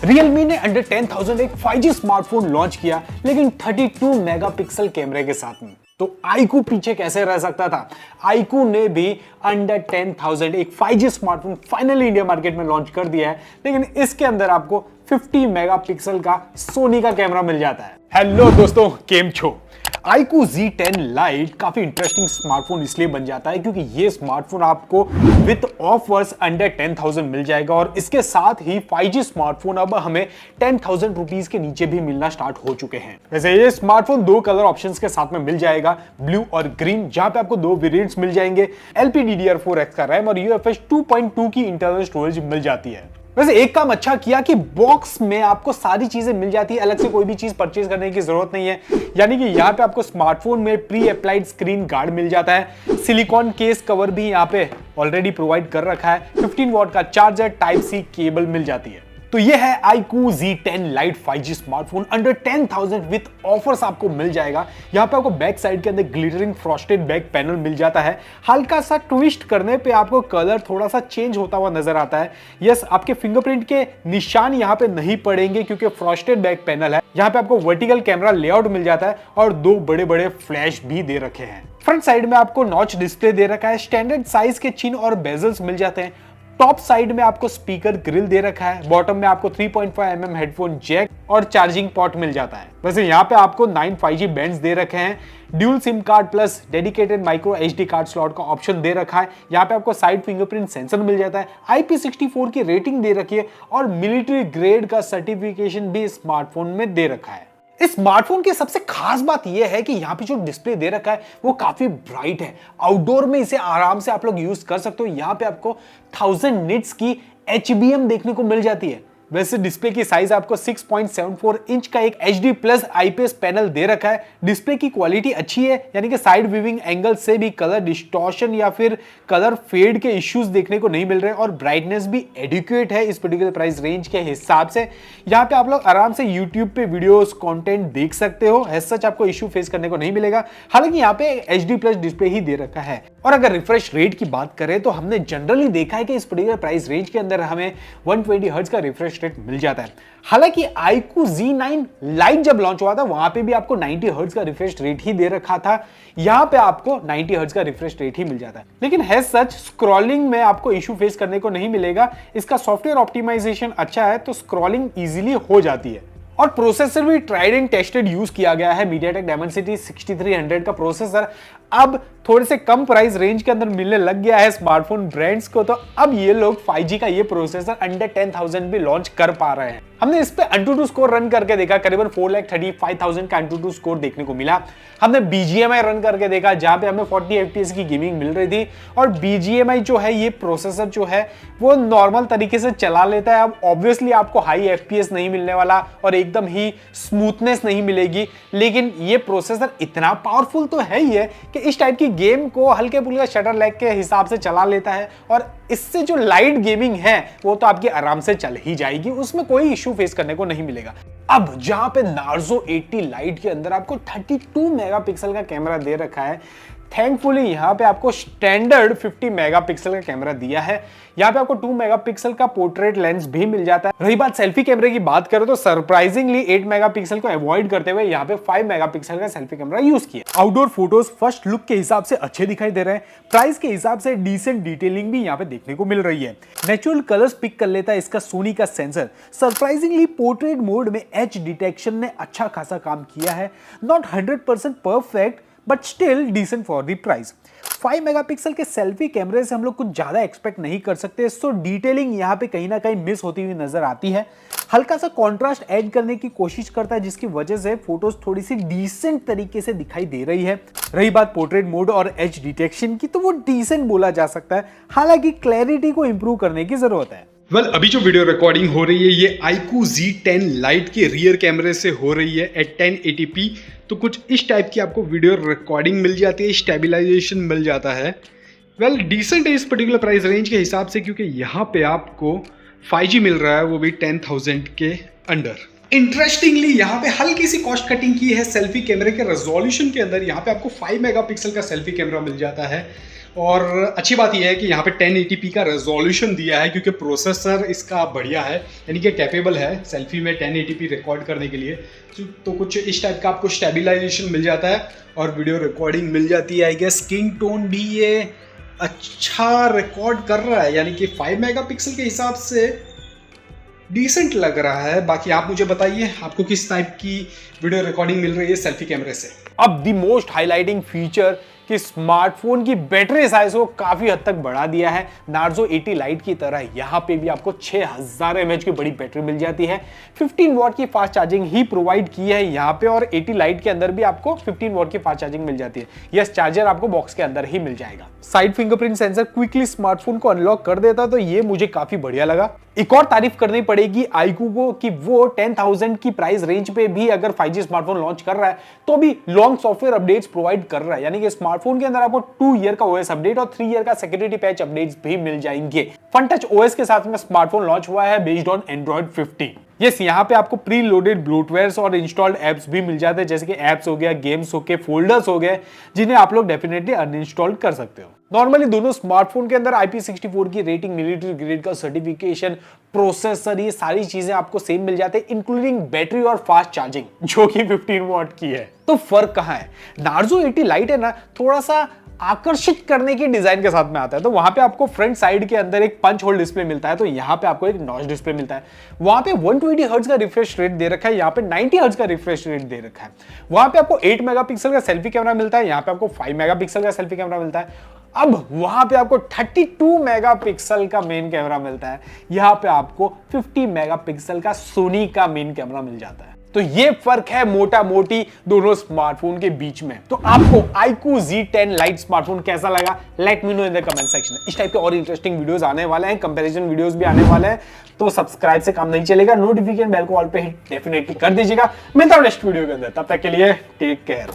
Realme ने under 10,000 एक 5G smartphone launch किया, लेकिन 32 मेगापिक्सल कैमरे के साथ में। तो iQOO पीछे कैसे रह सकता था? iQOO ने भी अंडर 10,000 एक 5G smartphone finally India market में लॉन्च कर दिया है, लेकिन इसके अंदर आपको 50 मेगापिक्सल का सोनी का कैमरा मिल जाता है। हेलो दोस्तों, केम छो। iQOO Z10 Lite काफी इंटरेस्टिंग स्मार्टफोन इसलिए बन जाता है क्योंकि ये स्मार्टफोन आपको विद ऑफर्स अंडर 10,000 मिल जाएगा और इसके साथ ही 5G स्मार्टफोन अब हमें 10,000 रुपीज के नीचे भी मिलना स्टार्ट हो चुके हैं। वैसे ये स्मार्टफोन दो कलर ऑप्शंस के साथ में मिल जाएगा, ब्लू और ग्रीन, जहां पे आपको दो वेरिएंट्स मिल जाएंगे। LPDDR4X का रैम और UFS 2.2 की इंटरनल स्टोरेज मिल जाती है। वैसे एक काम अच्छा किया कि बॉक्स में आपको सारी चीजें मिल जाती है, अलग से कोई भी चीज परचेज करने की जरूरत नहीं है। यानी कि यहाँ पे आपको स्मार्टफोन में प्री अप्लाइड स्क्रीन गार्ड मिल जाता है, सिलिकॉन केस कवर भी यहाँ पे ऑलरेडी प्रोवाइड कर रखा है, 15 वॉट का चार्जर, टाइप सी केबल मिल जाती है। तो ये है iQOO Z10 Lite 5G smartphone under 10,000 with offers आपको मिल जाएगा। यहाँ पे आपको बैक साइड के अंदर ग्लिटरिंग फ्रॉस्टेड बैक पैनल मिल जाता है। हल्का सा ट्विस्ट करने पे आपको कलर थोड़ा सा चेंज होता हुआ नजर आता है। यस, आपके फिंगरप्रिंट के निशान यहाँ पे नहीं पड़ेंगे क्योंकि फ्रॉस्टेड बैक पैनल है। यहाँ पे आपको वर्टिकल कैमरा लेआउट मिल जाता है और दो बड़े बड़े फ्लैश भी दे रखे हैं। फ्रंट साइड में आपको नॉच डिस्प्ले दे रखा है, स्टैंडर्ड साइज के चिन और बेजल्स मिल जाते हैं। टॉप साइड में आपको स्पीकर ग्रिल दे रखा है, बॉटम में आपको 3.5 mm हेडफोन जैक और चार्जिंग पॉट मिल जाता है। वैसे यहाँ पे आपको 9 5G बैंड्स दे रखे हैं, dual SIM card plus dedicated micro SD card slot का ऑप्शन दे रखा है। यहाँ पे आपको साइड फिंगरप्रिंट सेंसर मिल जाता है, IP64 की रेटिंग दे रखी है और मिलिट्री ग्रेड का सर्टिफिकेशन भी स्मार्टफोन में दे रखा है। इस स्मार्टफोन की सबसे खास बात यह है कि यहाँ पे जो डिस्प्ले दे रखा है वो काफी ब्राइट है। आउटडोर में इसे आराम से आप लोग यूज कर सकते हो। यहाँ पे आपको 1000 निट्स की HBM देखने को मिल जाती है। वैसे डिस्प्ले की साइज आपको 6.74 इंच का एक HD प्लस IPS पैनल दे रखा है। डिस्प्ले की क्वालिटी अच्छी है, यानी कि साइड वीविंग एंगल से भी कलर डिस्टॉर्शन या फिर कलर फेड के इश्यूज देखने को नहीं मिल रहे और ब्राइटनेस भी एडिक्वेट है इस पर्टिकुलर प्राइस रेंज के हिसाब से। यहाँ पे आप लोग आराम से YouTube पे वीडियोस कंटेंट देख सकते हो, एज सच आपको इश्यू फेस करने को नहीं मिलेगा। हालांकि यहाँ पे HD प्लस डिस्प्ले ही दे रखा है। और अगर रिफ्रेश रेट की बात करें तो हमने जनरली देखा है कि इस पर्टिकुलर प्राइस रेंज के अंदर हमें 120 हर्ट्ज का रिफ्रेश रेट मिल जाता है। हालांकि iQOO Z9 Lite जब लॉन्च हुआ था वहां पे भी आपको 90 हर्ट्ज का रिफ्रेश रेट ही दे रखा था। यहां पे आपको 90 हर्ट्ज का रिफ्रेश रेट ही मिल जाता है, लेकिन है सच स्क्रॉलिंग में आपको इशू फेस करने को नहीं मिलेगा। इसका सॉफ्टवेयर ऑप्टिमाइजेशन अच्छा है तो स्क्रॉलिंग इजीली हो जाती है। और प्रोसेसर भी ट्राइड एंड टेस्टेड यूज किया गया है, MediaTek Dimensity 6300 का प्रोसेसर अब थोड़े से कम प्राइस रेंज के अंदर मिलने लग गया है स्मार्टफोन ब्रांड्स को, तो अब ये लोग 5G का ये प्रोसेसर अंडर 10,000 भी लॉन्च कर पा रहे हैं। हमने इस पे AnTuTu स्कोर रन करके देखा, करीबन 4,35,000 का AnTuTu स्कोर देखने को मिला। हमने BGMI रन करके देखा जहां पे हमें 40 FPS की गेमिंग मिल रही थी और BGMI जो है ये प्रोसेसर जो है वो नॉर्मल तरीके से चला लेता है। अब ऑब्वियसली आपको हाई FPS नहीं मिलने वाला और एकदम ही स्मूथनेस नहीं मिलेगी, लेकिन ये प्रोसेसर इतना पावरफुल तो है ही है कि इस टाइप की गेम को हल्के फुल्के शटर लैग के हिसाब से चला लेता है और इससे जो लाइट गेमिंग है वो तो आपकी आराम से चल ही जाएगी, उसमें कोई इश्यू फेस करने को नहीं मिलेगा। अब जहां पे Narzo 80 Lite के अंदर आपको 32 मेगापिक्सल का कैमरा दे रखा है, थैंकफुली यहाँ पे आपको स्टैंडर्ड 50 मेगापिक्सल का कैमरा दिया है। यहाँ पे आपको 2 मेगापिक्सल का पोर्ट्रेट लेंस भी मिल जाता है। रही बात सेल्फी कैमरे की बात करो तो सरप्राइजिंगली 8 मेगापिक्सल को अवॉइड करते हुए यहाँ पे 5 मेगापिक्सल का सेल्फी कैमरा यूज किया। आउटडोर फोटोज फर्स्ट लुक के हिसाब से अच्छे दिखाई दे रहे हैं, प्राइस के हिसाब से डिसेंट डिटेलिंग भी यहाँ पे देखने को मिल रही है। नेचुरल कलर्स पिक कर लेता है इसका सोनी का सेंसर। सरप्राइजिंगली पोर्ट्रेट मोड में एज डिटेक्शन ने अच्छा खासा काम किया है। Not 100% perfect but still decent for the price. 5 megapixel के सेल्फी कैमरे से हम लोग कुछ ज्यादा एक्सपेक्ट नहीं कर सकते, सो डिटेलिंग यहाँ पे कहीं ना कहीं मिस होती हुई नजर आती है। हल्का सा कॉन्ट्रास्ट ऐड करने की कोशिश करता है जिसकी वजह से फोटोज थोड़ी सी डिसेंट तरीके से दिखाई दे रही है। रही बात पोर्ट्रेट मोड और एज डिटेक्शन की तो वो डिसेंट बोला जा सकता है, हालांकि क्लैरिटी को इंप्रूव करने की जरूरत है। अभी जो वीडियो रिकॉर्डिंग हो रही है ये iQOO Z10 Lite के रियर कैमरे से हो रही है एट 1080p, तो कुछ इस टाइप की आपको वीडियो रिकॉर्डिंग मिल जाती है, स्टेबलाइजेशन मिल जाता है। डिसेंट है इस पर्टिकुलर प्राइस रेंज के हिसाब से, क्योंकि यहाँ पे आपको 5G मिल रहा है वो भी 10,000 के अंडर। इंटरेस्टिंगली यहाँ पे हल्की सी कॉस्ट कटिंग की है सेल्फी कैमरे के रेजोल्यूशन के अंदर। यहाँ पे आपको 5 मेगापिक्सल का सेल्फी कैमरा मिल जाता है और अच्छी बात यह है कि यहाँ पे 1080p का रेजोल्यूशन दिया है क्योंकि प्रोसेसर इसका बढ़िया है, यानी कि कैपेबल है सेल्फी में 1080p रिकॉर्ड करने के लिए। तो कुछ इस टाइप का आपको स्टेबलाइजेशन मिल जाता है और वीडियो रिकॉर्डिंग मिल जाती है। आई गेस स्किन टोन भी ये अच्छा रिकॉर्ड कर रहा है, यानी कि 5 मेगापिक्सल के हिसाब से डिसेंट लग रहा है। बाकी आप मुझे बताइए आपको किस टाइप की वीडियो रिकॉर्डिंग मिल रही है सेल्फी कैमरे से। अब द मोस्ट हाईलाइटिंग फीचर कि स्मार्टफोन की बैटरी साइज को काफी हद तक बढ़ा दिया है। नार्जो 80 लाइट की तरह यहां पे भी आपको 6000 mAh की बड़ी बैटरी मिल जाती है। 15 वॉट की फास्ट चार्जिंग ही प्रोवाइड की है यहां पे, और 80 लाइट के अंदर भी आपको 15 वॉट की फास्ट चार्जिंग मिल जाती है। यस, चार्जर आपको बॉक्स के अंदर ही मिल जाएगा। Side fingerprint sensor quickly smartphone को अनलॉक कर देता, तो ये मुझे काफी बढ़िया लगा। एक और तारीफ करनी पड़ेगी iQOO को कि वो 10,000 की प्राइस रेंज पे भी अगर 5G स्मार्टफोन लॉन्च कर रहा है तो भी लॉन्ग सॉफ्टवेयर अपडेट्स प्रोवाइड कर रहा है, यानी कि स्मार्टफोन के अंदर आपको 2 ईयर का OS अपडेट और 3 ईयर का सिक्योरिटी पैच अपडेट्स भी मिल जाएंगे। फन टच OS के साथ में स्मार्टफोन लॉन्च हुआ है बेस्ड ऑन Android 15। यस, यहाँ पे आपको प्री लोडेड ब्लोटवेयर्स और इंस्टॉल्ड एप्स भी मिल जाते हैं, जैसे कि एप्स हो गया, गेम्स हो गए, फोल्डर्स हो गए, जिन्हें आप लोग डेफिनेटली अनइंस्टॉल कर सकते हो। नॉर्मली दोनों स्मार्टफोन के अंदर IP64 की रेटिंग, मिलिट्री ग्रेड का सर्टिफिकेशन, प्रोसेसर, ये सारी चीजें आपको सेम मिल जाते हैं, इंक्लूडिंग बैटरी और फास्ट चार्जिंग जो कि 15 वॉट की है। तो फर्क कहाँ है? नार्जो 80 लाइट है ना, थोड़ा सा आकर्षित करने की डिजाइन के साथ में आता है। तो वहां पे आपको फ्रंट साइड के अंदर एक पंच होल डिस्प्ले मिलता है, तो यहाँ पे आपको एक नॉच डिस्प्ले मिलता है। वहां पे 120 हर्ट्ज का रिफ्रेश रेट दे रखा है, यहाँ पे 90 हर्ट्ज का रिफ्रेश रेट दे रखा है। वहां पे आपको 8 मेगापिक्सल का सेल्फी कैमरा मिलता है, यहाँ पे आपको 5 मेगापिक्सल का सेल्फी कैमरा मिलता है। अब वहां पे आपको 32 मेगापिक्सल का मेन कैमरा मिलता है, यहाँ पे आपको 50 मेगापिक्सल का सोनी का मेन कैमरा मिल जाता है। तो ये फर्क है मोटा मोटी दोनों स्मार्टफोन के बीच में। तो आपको iQOO Z10 Lite स्मार्टफोन कैसा लगा? Let me know in the comment section. इस टाइप के और इंटरेस्टिंग वीडियोस आने वाले हैं, कंपैरिजन वीडियोस भी आने वाले हैं, तो सब्सक्राइब से काम नहीं चलेगा, नोटिफिकेशन बेल को ऑल पे हिट डेफिनेटली कर दीजिएगा। मिलता हूं नेक्स्ट वीडियो के अंदर, तब तक के लिए टेक केयर।